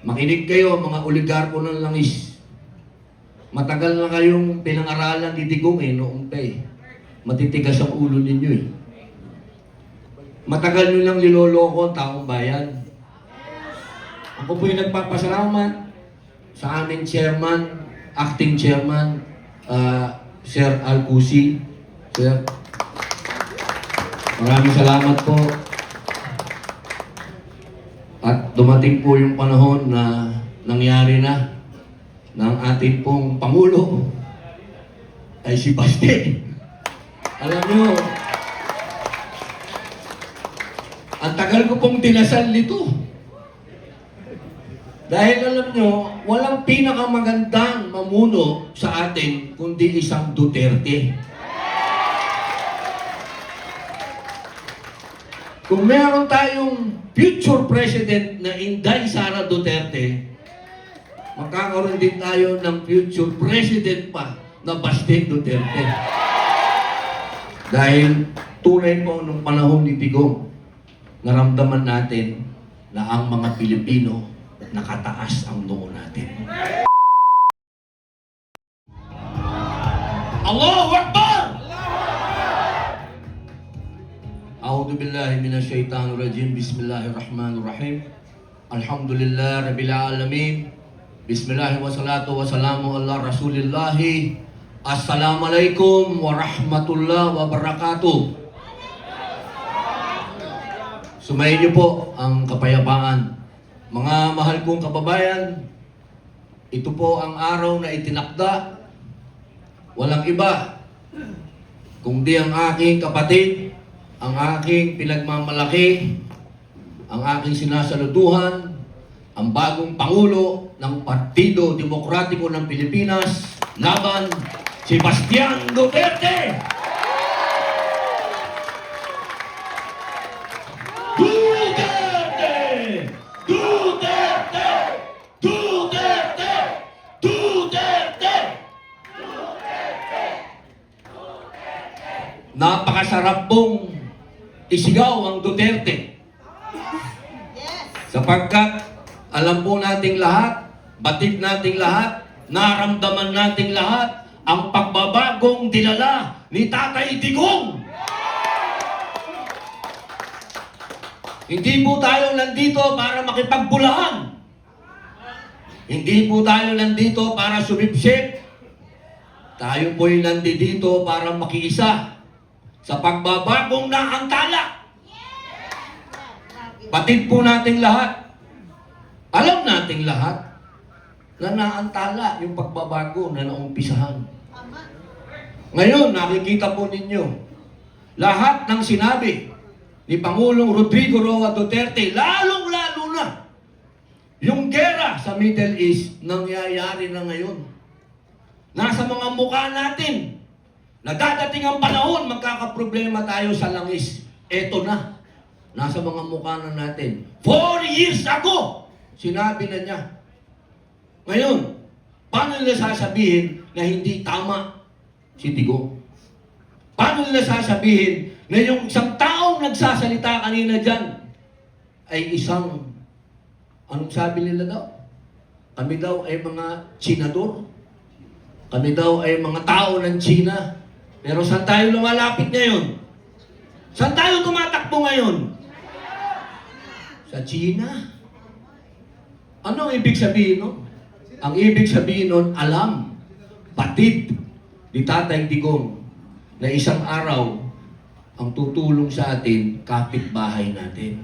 Makinig kayo, mga oligarko ng langis. Matagal na kayong pinangaralan ni Digong noong pa Matitigas ang ulo ninyo Matagal nyo lang niloloko ang taong bayan. Ako po yung nagpapasalamat sa aming chairman, acting chairman, Sir Alcusi. Sir, maraming salamat po. At dumating po yung panahon na nangyari na ng ating pong Pangulo ay si Baste. Alam nyo, ang tagal ko pong dinasal nito. Dahil alam nyo, walang pinakamagandang mamuno sa atin kundi isang Duterte. Kung meron tayong future president na Inday Sara Duterte, magkakaroon din tayo ng future president pa na Baste Duterte. Dahil tunay po nung panahon ni Digong, naramdaman natin na ang mga Pilipino nakataas ang noo natin. Allahu Akbar! A'udhu billahi minasyaitanir rajim. Bismillahirrahmanirrahim. Alhamdulillah rabbil alamin. Bismillah wa salatu wa salamu ala rasulillahi. Assalamualaikum warahmatullahi wabarakatuh. Sumayin niyo po ang kapayapaan. Mga mahal kong kababayan, ito po ang araw na itinakda. Walang iba kundi ang aking kapatid, ang aking pinagmamalaki, ang aking sinasaluduhan, ang bagong Pangulo ng Partido Demokratiko ng Pilipinas, laban si Bastian Duterte! Duterte! Duterte! Duterte! Duterte! Napakasarap pong isigaw ang Duterte. Sapagkat alam po nating lahat, batid nating lahat, naramdaman nating lahat ang pagbabagong dinala ni Tatay Digong. Hindi po tayo nandito para makipagbulahan. Hindi po tayo nandito para sumipsip. Tayo po'y nandito para makiisa sa pagbabagong naantala. Batid po nating lahat. Alam nating lahat na naantala yung pagbabago na naumpisahan. Ngayon, nakikita po ninyo, lahat ng sinabi ni Pangulong Rodrigo Roa Duterte, lalong-lalo na yung gera sa Middle East, nangyayari na ngayon. Nasa mga mukha natin, na dadating ang panahon, magkakaproblema tayo sa langis. Eto na, nasa mga mukha na natin. 4 years ago, sinabi na niya. Ngayon, paano nila sasabihin na hindi tama si Digong? Paano nila sasabihin na yung isang taong nagsasalita kanina dyan ay isang, anong sabi nila daw? Kami daw ay mga Chinador. Kami daw ay mga tao ng China. Pero saan tayo lumalapit ngayon? Saan tayo tumatakbo ngayon? Sa China. Ano ang ibig sabihin nun? Ang ibig sabihin nun, alam, batid ni Tatay Digong na isang araw ang tutulong sa atin, kapitbahay natin.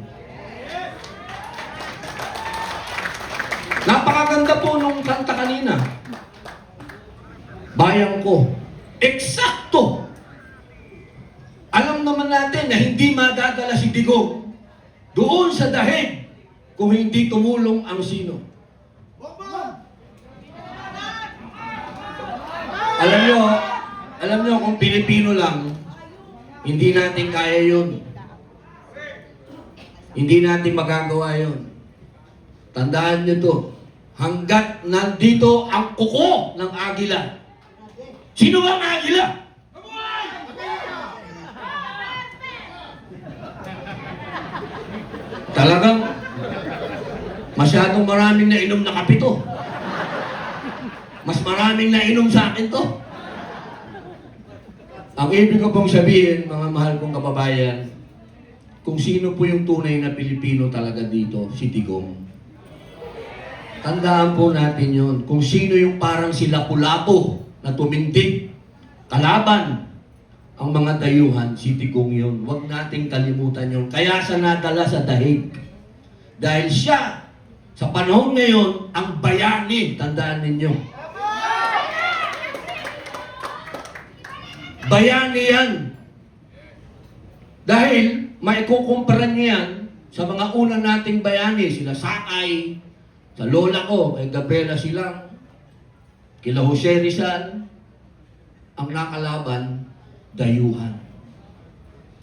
Napakaganda po nung kanta kanina. Bayan ko. Eksakto! Alam naman natin na hindi madadala si Digong doon sa dahig kung hindi tumulong ang sino. Alam nyo kung Pilipino lang, hindi natin kaya yun. Hindi natin magagawa yun. Tandaan nyo to, hanggat nandito ang kuko ng agila. Sino ba ang agila? Talagang Masyadong maraming nainom na kape to. Mas maraming nainom sa akin to. Ang ibig ko pong sabihin, mga mahal kong kababayan, kung sino po yung tunay na Pilipino talaga dito, si Digong. Tandaan po natin yun. Kung sino yung parang si Lapu-Lapu na tumindig, kalaban ang mga dayuhan, si Digong yun. Huwag nating kalimutan yun. Kaya sa nadala sa dahig. Dahil siya, sa panahon ngayon, ang bayani, tandaan ninyo. Bayani yan. Dahil maikukumpara niya yan sa mga una nating bayani, sila Sakay, sa lola ko, kay Gabriela Silang, kila Jose Rizal, ang nakalaban, dayuhan.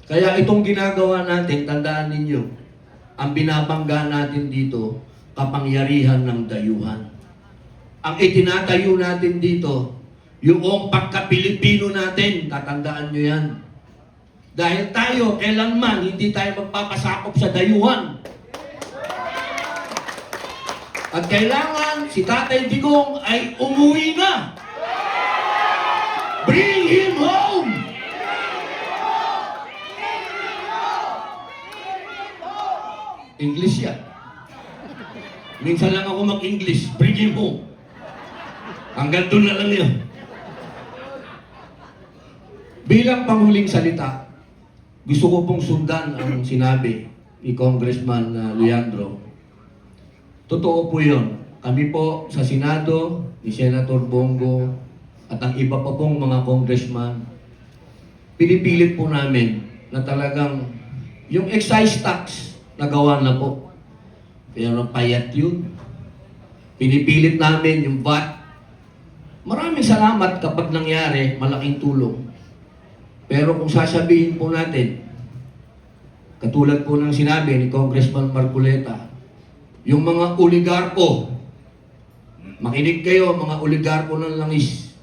Kaya itong ginagawa natin, tandaan ninyo, ang binabangga natin dito, kapangyarihan ng dayuhan. Ang itinatayo natin dito, yung pagka-Pilipino natin, tatandaan nyo yan. Dahil tayo, kailanman, hindi tayo magpapasakop sa dayuhan. At kailangan si Tatay Digong ay umuwi na. Bring him home! English yan. Minsan lang ako mag-English, bring him home. Hanggang doon na lang yun. Bilang panghuling salita, gusto ko pong sundan ang sinabi ni Congressman Leandro. Totoo po yun. Kami po sa Senado, ni Senator Bongo, at ang iba pa pong mga congressman, pinipilit po namin na talagang yung excise tax nagawa na po. Pero payat yun. Pinipilit namin yung VAT. Maraming salamat kapag nangyari, malaking tulong. Pero kung sasabihin po natin, katulad po ng sinabi ni Congressman Marcoleta, yung mga oligarko, makinig kayo, mga oligarko ng langis.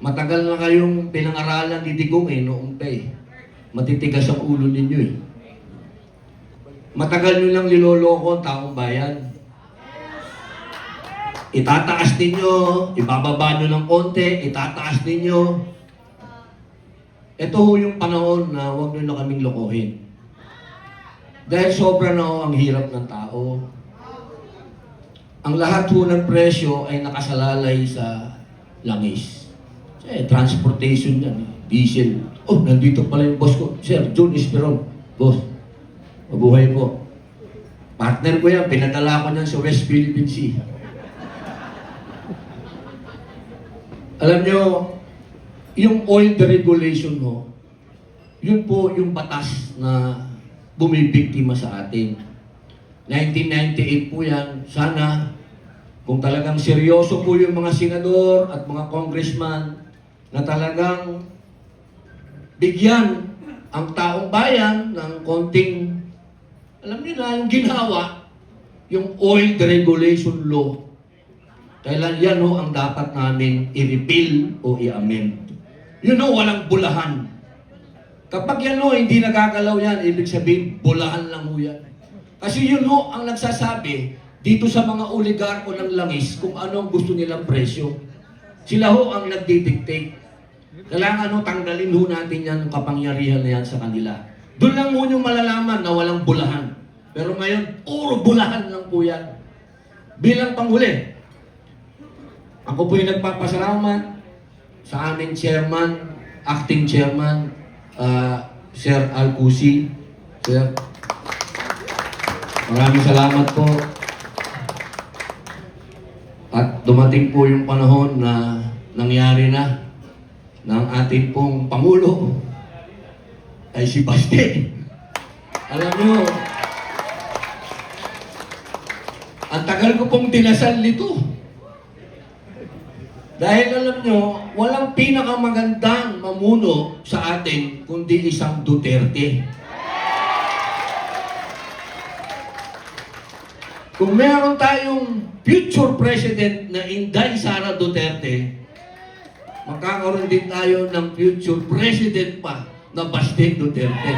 Matagal na kayong pinangaralan ni Digong noong pa eh. Matitigas ang ulo ninyo eh. Matagal nyo lang niloloko ang taong bayan. Itataas ninyo, ibababa nyo ng konti, itataas ninyo. Ito ho yung panahon na huwag nyo na kaming lokohin. Dahil sobra na ho ang hirap ng tao. Ang lahat ho ng presyo ay nakasalalay sa langis. Transportation yan, diesel. Oh, nandito pala yung boss ko. Sir, June Esperon. Boss, mabuhay po. Partner ko yan, pinadala ko niyan sa West Philippine Sea. Alam nyo, yung oil deregulation mo, yun po yung batas na bumibiktima sa atin. 1998 po yan. Sana, kung talagang seryoso po yung mga senador at mga congressman na talagang bigyan ang taong bayan ng konting, alam niyo na, yung ginawa, yung oil deregulation law. Kailan yan ho ang dapat namin i-repeal o i-amend. Yun ho, walang bulahan. Kapag yan ho, hindi nagagalaw yan, ibig sabihin, bulahan lang ho yan. Kasi yun ho, ang nagsasabi dito sa mga oligarko ng langis kung ano ang gusto nilang presyo. Sila ho ang nagdidictate. Kailangan ho, tanggalin ho natin yan, kapangyarihan na yan sa kanila. Doon lang ho yung malalaman na walang bulahan. Pero ngayon, puro bulahan lang po yan. Bilang panghuli, ako po yung nagpapasalamat sa aming chairman, acting chairman, Sir Alcusi. Sir, maraming salamat po. At dumating po yung panahon na nangyari na ng ating pong Pangulo ay si Baste. Alam nyo, ang tagal ko pong dinasal nito. Dahil alam nyo, walang pinakamagandang mamuno sa atin kundi isang Duterte. Kung meron tayong future president na Inday Sara Duterte, magkakaroon din tayo ng future president pa na Baste Duterte.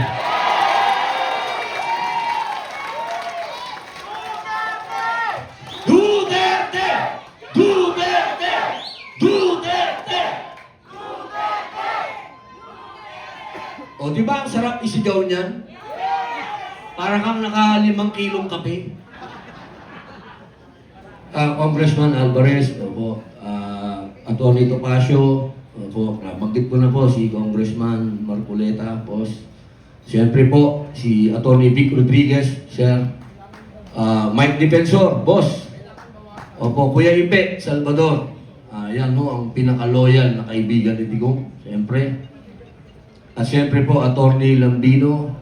di ba ang sarap isigaw niyan? Para kang naka 5 kilong kape. Congressman Alvarez, opo. Atty. Topacio, opo. Nabanggit ko na po si Congressman Marcoleta, boss. Siyempre po, si Atty. Vic Rodriguez, sir. Mike Defensor, boss. Opo, Kuya Ipe, Salvador. Yan ho, ang pinaka-loyal na kaibigan ni Digong, siyempre. At siyempre po, Atty. Lambino.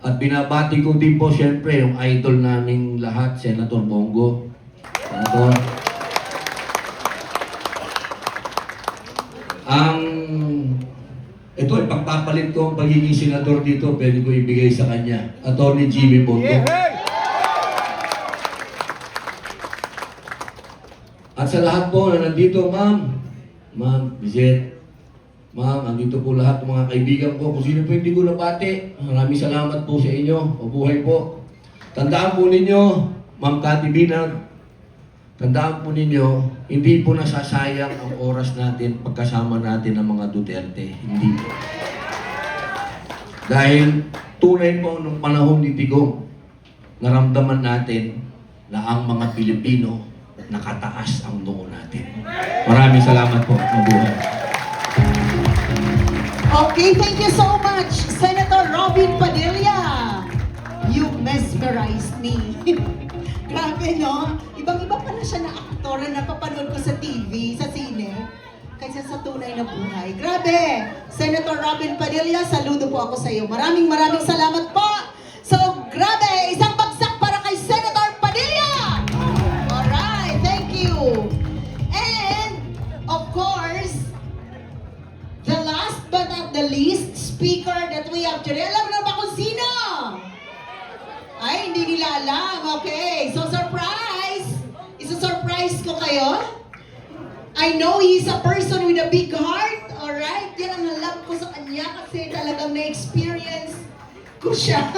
At binabati ko din po, siyempre, yung idol naming lahat, Senator Bongo. Senator. Ito, pagpapalit ko ang pagiging senador dito, pwede ko ibigay sa kanya. Atty. Jimmy Bongo. At sa lahat po na nandito, ma'am, Bizet, ma'am, andito po lahat ng mga kaibigan ko. Kung sino po hindi ko nabati, maraming salamat po sa inyo. Mabuhay po. Tandaan po ninyo, Ma'am Cathy Binag, tandaan po ninyo, hindi po nasasayang ang oras natin pagkasama natin ng mga Duterte. Hindi po. Dahil tunay po nung panahon ni Digong, naramdaman natin na ang mga Pilipino nakataas ang noo natin. Maraming salamat po. Mabuhay. Okay, thank you so much, Senator Robin Padilla. You mesmerized me. Grabe, no? Ibang-iba pala siya na aktor na napapanood ko sa TV, sa sine, kaysa sa tunay na buhay. Grabe! Senator Robin Padilla, saludo po ako sa iyo. Maraming salamat po. So, grabe! Isang bagsak para kay Senator Padilla! Alright, thank you. And, of course, the last but not the least speaker that we have today. Alam mo na ba kung sino? Ay, hindi nila alam. Okay, so surprise! Isa-surprise ko kayo. I know he's a person with a big heart. Alright? Yan ang alam ko sa kanya kasi talagang na-experience ko siya.